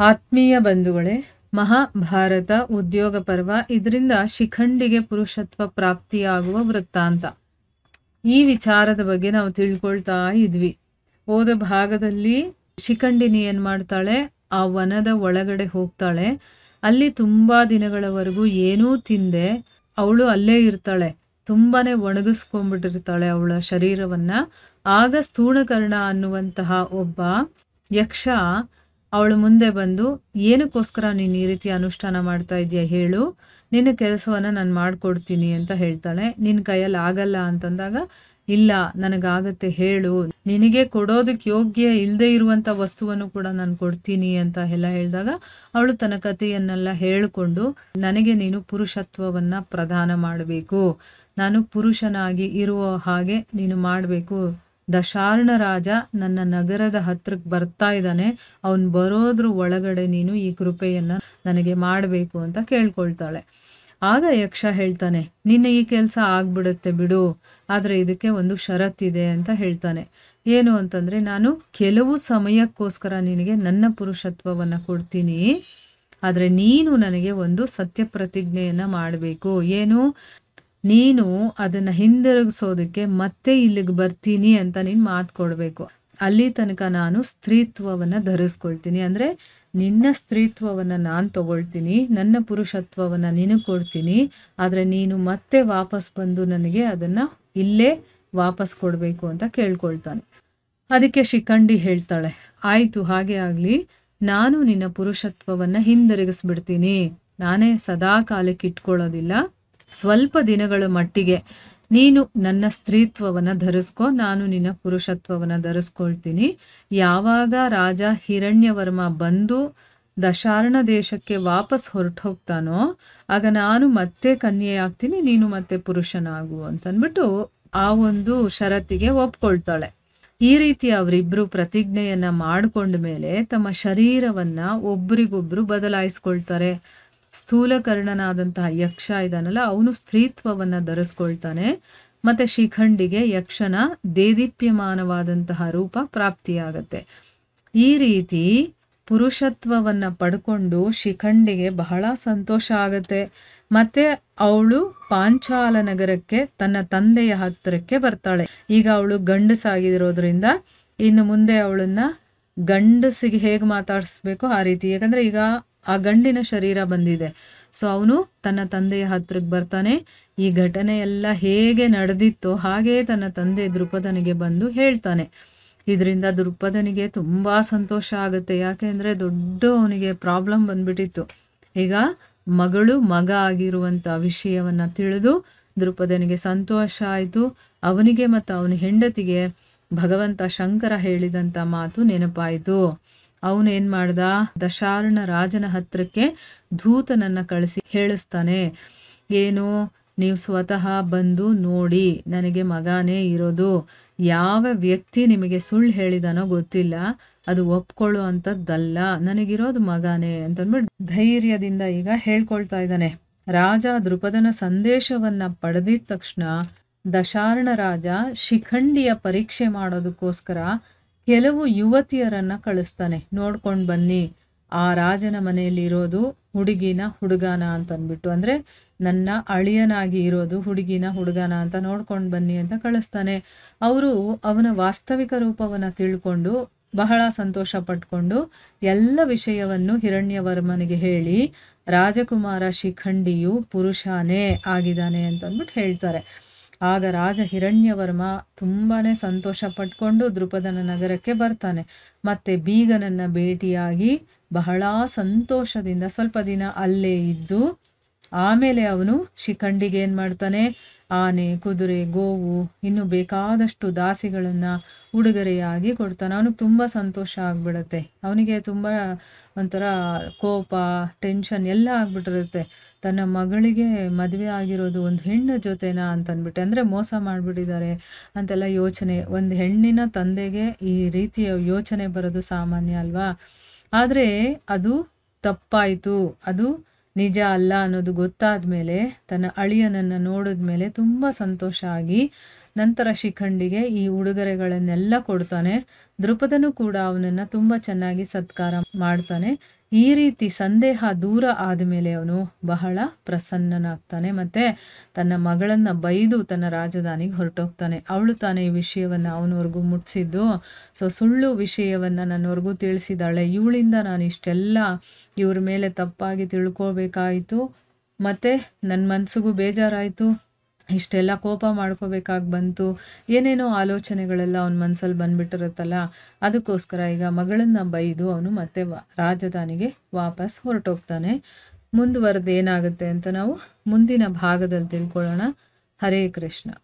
ಆತ್ಮೀಯ ಬಂಧುಗಳೇ, ಮಹಾಭಾರತ ಉದ್ಯೋಗ ಪರ್ವ, ಇದರಿಂದ ಶಿಖಂಡಿಗೆ ಪುರುಷತ್ವ ಪ್ರಾಪ್ತಿಯಾಗುವ ವೃತ್ತಾಂತ. ಈ ವಿಚಾರದ ಬಗ್ಗೆ ನಾವು ತಿಳ್ಕೊಳ್ತಾ ಇದ್ವಿ. ಹೋದ ಭಾಗದಲ್ಲಿ ಶಿಖಂಡಿನಿ ಏನ್ ಮಾಡ್ತಾಳೆ, ಆ ವನದ ಒಳಗಡೆ ಹೋಗ್ತಾಳೆ. ಅಲ್ಲಿ ತುಂಬಾ ದಿನಗಳವರೆಗೂ ಏನೂ ತಿಂದೆ ಅವಳು ಅಲ್ಲೇ ಇರ್ತಾಳೆ. ತುಂಬಾನೇ ಒಣಗಿಸ್ಕೊಂಡ್ಬಿಟ್ಟಿರ್ತಾಳೆ ಅವಳ ಶರೀರವನ್ನ. ಆಗ ಸ್ಥೂಣಕರ್ಣ ಅನ್ನುವಂತಹ ಒಬ್ಬ ಯಕ್ಷ ಅವಳು ಮುಂದೆ ಬಂದು, ಏನಕ್ಕೋಸ್ಕರ ನೀನು ಈ ರೀತಿ ಅನುಷ್ಠಾನ ಮಾಡ್ತಾ ಇದೆಯಾ ಹೇಳು, ನಿನ್ನ ಕೆಲಸವನ್ನ ನಾನು ಮಾಡ್ಕೊಡ್ತೀನಿ ಅಂತ ಹೇಳ್ತಾಳೆ. ನಿನ್ನ ಕೈಯಲ್ಲಿ ಆಗಲ್ಲ ಅಂತಂದಾಗ, ಇಲ್ಲ ನನಗಾಗತ್ತೆ ಹೇಳು, ನಿನಗೆ ಕೊಡೋದಕ್ಕೆ ಯೋಗ್ಯ ಇಲ್ಲದೆ ಇರುವಂಥ ವಸ್ತುವನ್ನು ಕೂಡ ನಾನು ಕೊಡ್ತೀನಿ ಅಂತ ಎಲ್ಲ ಹೇಳಿದಾಗ ಅವಳು ತನ್ನ ಕಥೆಯನ್ನೆಲ್ಲ ಹೇಳಿಕೊಂಡು, ನನಗೆ ನೀನು ಪುರುಷತ್ವವನ್ನ ಪ್ರದಾನ ಮಾಡಬೇಕು, ನಾನು ಪುರುಷನಾಗಿ ಇರುವ ಹಾಗೆ ನೀನು ಮಾಡಬೇಕು. ದಶಾರ್ಣ ರಾಜ ನನ್ನ ನಗರದ ಹತ್ರಕ್ಕೆ ಬರ್ತಾ ಇದ್ದಾನೆ, ಅವನು ಬರೋದ್ರ ಒಳಗಡೆ ನೀನು ಈ ಕೃಪೆಯನ್ನ ನನಗೆ ಮಾಡಬೇಕು ಅಂತ ಕೇಳ್ಕೊಳ್ತಾಳೆ. ಆಗ ಯಕ್ಷ ಹೇಳ್ತಾನೆ, ನಿನ್ನ ಈ ಕೆಲಸ ಆಗ್ಬಿಡುತ್ತೆ ಬಿಡು, ಆದರೆ ಇದಕ್ಕೆ ಒಂದು ಷರತ್ತಿದೆ ಅಂತ ಹೇಳ್ತಾನೆ. ಏನು ಅಂತಂದ್ರೆ, ನಾನು ಕೆಲವು ಸಮಯಕ್ಕೋಸ್ಕರ ನಿನಗೆ ನನ್ನ ಪುರುಷತ್ವವನ್ನ ಕೊಡ್ತೀನಿ, ಆದರೆ ನೀನು ನನಗೆ ಒಂದು ಸತ್ಯ ಪ್ರತಿಜ್ಞೆಯನ್ನ ಮಾಡಬೇಕು. ಏನು, ನೀನು ಅದನ್ನ ಹಿಂದಿರುಗಿಸೋದಕ್ಕೆ ಮತ್ತೆ ಇಲ್ಲಿಗೆ ಬರ್ತೀನಿ ಅಂತ ನೀನು ಮಾತು ಕೊಡಬೇಕು. ಅಲ್ಲಿ ತನಕ ನಾನು ಸ್ತ್ರೀತ್ವವನ್ನ ಧರಿಸ್ಕೊಳ್ತೀನಿ, ಅಂದ್ರೆ ನಿನ್ನ ಸ್ತ್ರೀತ್ವವನ್ನ ನಾನು ತಗೊಳ್ತೀನಿ, ನನ್ನ ಪುರುಷತ್ವವನ್ನ ನಿನಗೆ ಕೊಡ್ತೀನಿ, ಆದ್ರೆ ನೀನು ಮತ್ತೆ ವಾಪಸ್ ಬಂದು ನನಗೆ ಅದನ್ನ ಇಲ್ಲೇ ವಾಪಸ್ ಕೊಡಬೇಕು ಅಂತ ಕೇಳ್ಕೊಳ್ತಾನೆ. ಅದಕ್ಕೆ ಶಿಖಂಡಿ ಹೇಳ್ತಾಳೆ, ಆಯ್ತು ಹಾಗೆ ಆಗ್ಲಿ, ನಾನು ನಿನ್ನ ಪುರುಷತ್ವವನ್ನ ಹಿಂದಿರುಗಿಸ್ಬಿಡ್ತೀನಿ, ನಾನೇ ಸದಾ ಕಾಲಕ್ಕೆ ಇಟ್ಕೊಳ್ಳೋದಿಲ್ಲ, ಸ್ವಲ್ಪ ದಿನಗಳ ಮಟ್ಟಿಗೆ ನೀನು ನನ್ನ ಸ್ತ್ರೀತ್ವವನ್ನ ಧರಿಸ್ಕೊ, ನಾನು ನಿನ್ನ ಪುರುಷತ್ವವನ್ನ ಧರಿಸ್ಕೊಳ್ತೀನಿ. ಯಾವಾಗ ರಾಜ ಹಿರಣ್ಯವರ್ಮ ಬಂದು ದಶಾರ್ಣ ದೇಶಕ್ಕೆ ವಾಪಸ್ ಹೊರಟು ಹೋಗ್ತಾನೋ ಆಗ ನಾನು ಮತ್ತೆ ಕನ್ಯೆ ಆಗ್ತೀನಿ, ನೀನು ಮತ್ತೆ ಪುರುಷನಾಗು ಅಂತನ್ಬಿಟ್ಟು ಆ ಒಂದು ಷರತ್ತಿಗೆ ಒಪ್ಕೊಳ್ತಾಳೆ. ಈ ರೀತಿ ಅವರಿಬ್ರು ಪ್ರತಿಜ್ಞೆಯನ್ನ ಮಾಡ್ಕೊಂಡ ಮೇಲೆ ತಮ್ಮ ಶರೀರವನ್ನ ಒಬ್ರಿಗೊಬ್ರು ಬದಲಾಯಿಸ್ಕೊಳ್ತಾರೆ. ಸ್ಥೂಲಕರ್ಣನಾದಂತಹ ಯಕ್ಷ ಇದಾನಲ್ಲ, ಅವನು ಸ್ತ್ರೀತ್ವವನ್ನ ಧರಿಸ್ಕೊಳ್ತಾನೆ, ಮತ್ತೆ ಶಿಖಂಡಿಗೆ ಯಕ್ಷನ ದೇದೀಪ್ಯಮಾನವಾದಂತಹ ರೂಪ ಪ್ರಾಪ್ತಿಯಾಗತ್ತೆ. ಈ ರೀತಿ ಪುರುಷತ್ವವನ್ನ ಪಡ್ಕೊಂಡು ಶಿಖಂಡಿಗೆ ಬಹಳ ಸಂತೋಷ ಆಗತ್ತೆ. ಮತ್ತೆ ಅವಳು ಪಾಂಚಾಲ ನಗರಕ್ಕೆ ತನ್ನ ತಂದೆಯ ಹತ್ತಿರಕ್ಕೆ ಬರ್ತಾಳೆ. ಈಗ ಅವಳು ಗಂಡಸಾಗಿರೋದ್ರಿಂದ ಇನ್ನು ಮುಂದೆ ಅವಳನ್ನ ಗಂಡಸಿಗೆ ಹೇಗೆ ಮಾತಾಡಿಸ್ಬೇಕು ಆ ರೀತಿ, ಯಾಕಂದ್ರೆ ಈಗ ಆ ಗಂಡಿನ ಶರೀರ ಬಂದಿದೆ. ಸೊ ಅವನು ತನ್ನ ತಂದೆಯ ಹತ್ರಕ್ಕೆ ಬರ್ತಾನೆ. ಈ ಘಟನೆ ಎಲ್ಲ ಹೇಗೆ ನಡೆದಿತ್ತೋ ಹಾಗೆ ತನ್ನ ತಂದೆ ದೃಪದನಿಗೆ ಬಂದು ಹೇಳ್ತಾನೆ. ಇದರಿಂದ ದೃಪದನಿಗೆ ತುಂಬಾ ಸಂತೋಷ ಆಗುತ್ತೆ. ಯಾಕೆಂದ್ರೆ ದೊಡ್ಡ ಅವನಿಗೆ ಪ್ರಾಬ್ಲಮ್ ಬಂದ್ಬಿಟ್ಟಿತ್ತು. ಈಗ ಮಗಳು ಮಗ ಆಗಿರುವಂತ ವಿಷಯವನ್ನ ತಿಳಿದು ದೃಪದನಿಗೆ ಸಂತೋಷ ಆಯ್ತು. ಅವನಿಗೆ ಮತ್ತು ಅವನ ಹೆಂಡತಿಗೆ ಭಗವಂತ ಶಂಕರ ಹೇಳಿದಂತ ಮಾತು ನೆನಪಾಯಿತು. ಅವನು ಏನ್ ಮಾಡ್ದ, ದಶಾರ್ಣ ರಾಜನ ಹತ್ರಕ್ಕೆ ಧೂತನನ್ನ ಕಳಿಸಿ ಹೇಳಿಸ್ತಾನೆ, ಏನು, ನೀವು ಸ್ವತಃ ಬಂದು ನೋಡಿ, ನನಗೆ ಮಗನೇ ಇರೋದು, ಯಾವ ವ್ಯಕ್ತಿ ನಿಮಗೆ ಸುಳ್ಳು ಹೇಳಿದಾನೋ ಗೊತ್ತಿಲ್ಲ, ಅದು ಒಪ್ಕೊಳ್ಳೋ ಅಂಥದ್ದಲ್ಲ, ನನಗಿರೋದು ಮಗನೇ ಅಂತಂದ್ಬಿಟ್ಟು ಧೈರ್ಯದಿಂದ ಈಗ ಹೇಳ್ಕೊಳ್ತಾ ಇದ್ದಾನೆ. ರಾಜ ದೃಪದನ ಸಂದೇಶವನ್ನ ಪಡೆದಿದ ತಕ್ಷಣ ದಶಾರ್ಣ ರಾಜ ಶಿಖಂಡಿಯ ಪರೀಕ್ಷೆ ಮಾಡೋದಕ್ಕೋಸ್ಕರ ಕೆಲವು ಯುವತಿಯರನ್ನ ಕಳಿಸ್ತಾನೆ. ನೋಡ್ಕೊಂಡು ಬನ್ನಿ, ಆ ರಾಜನ ಮನೆಯಲ್ಲಿ ಇರೋದು ಹುಡುಗಿನ ಹುಡುಗಾನ ಅಂತ ಅಂದ್ಬಿಟ್ಟು, ಅಂದ್ರೆ ನನ್ನ ಅಳಿಯನಾಗಿ ಇರೋದು ಹುಡುಗಿನ ಹುಡುಗಾನ ಅಂತ ನೋಡ್ಕೊಂಡು ಬನ್ನಿ ಅಂತ ಕಳಿಸ್ತಾನೆ. ಅವರು ಅವನ ವಾಸ್ತವಿಕ ರೂಪವನ್ನ ತಿಳ್ಕೊಂಡು ಬಹಳ ಸಂತೋಷ ಪಟ್ಕೊಂಡು ಎಲ್ಲ ವಿಷಯವನ್ನು ಹಿರಣ್ಯವರ್ಮನಿಗೆ ಹೇಳಿ, ರಾಜಕುಮಾರ ಶಿಖಂಡಿಯು ಪುರುಷನೇ ಆಗಿದ್ದಾನೆ ಅಂತ ಅಂದ್ಬಿಟ್ಟು ಹೇಳ್ತಾರೆ. ಆಗ ರಾಜ ಹಿರಣ್ಯವರ್ಮ ತುಂಬಾನೇ ಸಂತೋಷ ಪಟ್ಕೊಂಡು ದೃಪದನ ನಗರಕ್ಕೆ ಬರ್ತಾನೆ. ಮತ್ತೆ ಬೀಗನನ್ನ ಭೇಟಿಯಾಗಿ ಬಹಳ ಸಂತೋಷದಿಂದ ಸ್ವಲ್ಪ ದಿನ ಅಲ್ಲೇ ಇದ್ದು, ಆಮೇಲೆ ಅವನು ಶಿಖಂಡಿಗೆ ಏನ್ ಮಾಡ್ತಾನೆ, ಆನೆ, ಕುದುರೆ, ಗೋವು, ಇನ್ನು ಬೇಕಾದಷ್ಟು ದಾಸಿಗಳನ್ನ ಉಡುಗೊರೆಯಾಗಿ ಕೊಡ್ತಾನೆ. ಅವನಿಗೆ ತುಂಬಾ ಸಂತೋಷ ಆಗ್ಬಿಡತ್ತೆ. ಅವನಿಗೆ ತುಂಬಾ ಒಂಥರ ಕೋಪ, ಟೆನ್ಷನ್ ಎಲ್ಲ ಆಗ್ಬಿಟ್ಟಿರುತ್ತೆ. ತನ್ನ ಮಗಳಿಗೆ ಮದುವೆ ಆಗಿರೋದು ಒಂದು ಹೆಣ್ಣು ಜೊತೆನಾ ಅಂತಂದ್ಬಿಟ್ಟು, ಅಂದ್ರೆ ಮೋಸ ಮಾಡ್ಬಿಟ್ಟಿದ್ದಾರೆ ಅಂತೆಲ್ಲ ಯೋಚನೆ. ಒಂದು ಹೆಣ್ಣಿನ ತಂದೆಗೆ ಈ ರೀತಿಯ ಯೋಚನೆ ಬರೋದು ಸಾಮಾನ್ಯ ಅಲ್ವಾ. ಆದ್ರೆ ಅದು ತಪ್ಪಾಯ್ತು, ಅದು ನಿಜ ಅಲ್ಲ ಅನ್ನೋದು ಗೊತ್ತಾದ್ಮೇಲೆ ತನ್ನ ಅಳಿಯನನ್ನ ನೋಡಿದ್ಮೇಲೆ ತುಂಬಾ ಸಂತೋಷ ಆಗಿ ನಂತರ ಶಿಖಂಡಿಗೆ ಈ ಉಡುಗೊರೆಗಳನ್ನೆಲ್ಲ ಕೊಡ್ತಾನೆ. ದೃಪದನು ಕೂಡ ಅವನನ್ನ ತುಂಬಾ ಚೆನ್ನಾಗಿ ಸತ್ಕಾರ ಮಾಡ್ತಾನೆ. ಈ ರೀತಿ ಸಂದೇಹ ದೂರ ಆದಮೇಲೆ ಅವನು ಬಹಳ ಪ್ರಸನ್ನನಾಗ್ತಾನೆ. ಮತ್ತೆ ತನ್ನ ಮಗಳನ್ನ ಬೈದು ತನ್ನ ರಾಜಧಾನಿಗೆ ಹೊರಟೋಗ್ತಾನೆ. ಅವಳು ತಾನೇ ಈ ವಿಷಯವನ್ನು ಅವನವರೆಗೂ ಮುಟ್ಸಿದ್ದು. ಸೊ ಸುಳ್ಳು ವಿಷಯವನ್ನು ನನ್ನವರೆಗೂ ತಿಳಿಸಿದಾಳೆ, ಇವಳಿಂದ ನಾನು ಇಷ್ಟೆಲ್ಲ ಇವ್ರ ಮೇಲೆ ತಪ್ಪಾಗಿ ತಿಳ್ಕೊಬೇಕಾಯಿತು, ಮತ್ತು ನನ್ನ ಮನಸ್ಸಿಗೂ ಬೇಜಾರಾಯಿತು, ಇಷ್ಟೆಲ್ಲ ಕೋಪ ಮಾಡ್ಕೋಬೇಕಾಗಿ ಬಂತು, ಏನೇನೋ ಆಲೋಚನೆಗಳೆಲ್ಲ ಅವನ ಮನಸ್ಸಲ್ಲಿ ಬಂದ್ಬಿಟ್ಟಿರುತ್ತಲ್ಲ. ಅದಕ್ಕೋಸ್ಕರ ಈಗ ಮಗಳನ್ನ ಬೈದು ಅವನು ಮತ್ತೆ ರಾಜಧಾನಿಗೆ ವಾಪಸ್ ಹೊರಟೋಗ್ತಾನೆ. ಮುಂದುವರೆದು ಏನಾಗುತ್ತೆ ಅಂತ ನಾವು ಮುಂದಿನ ಭಾಗದಲ್ಲಿ ತಿಳ್ಕೊಳ್ಳೋಣ. ಹರೇ ಕೃಷ್ಣ.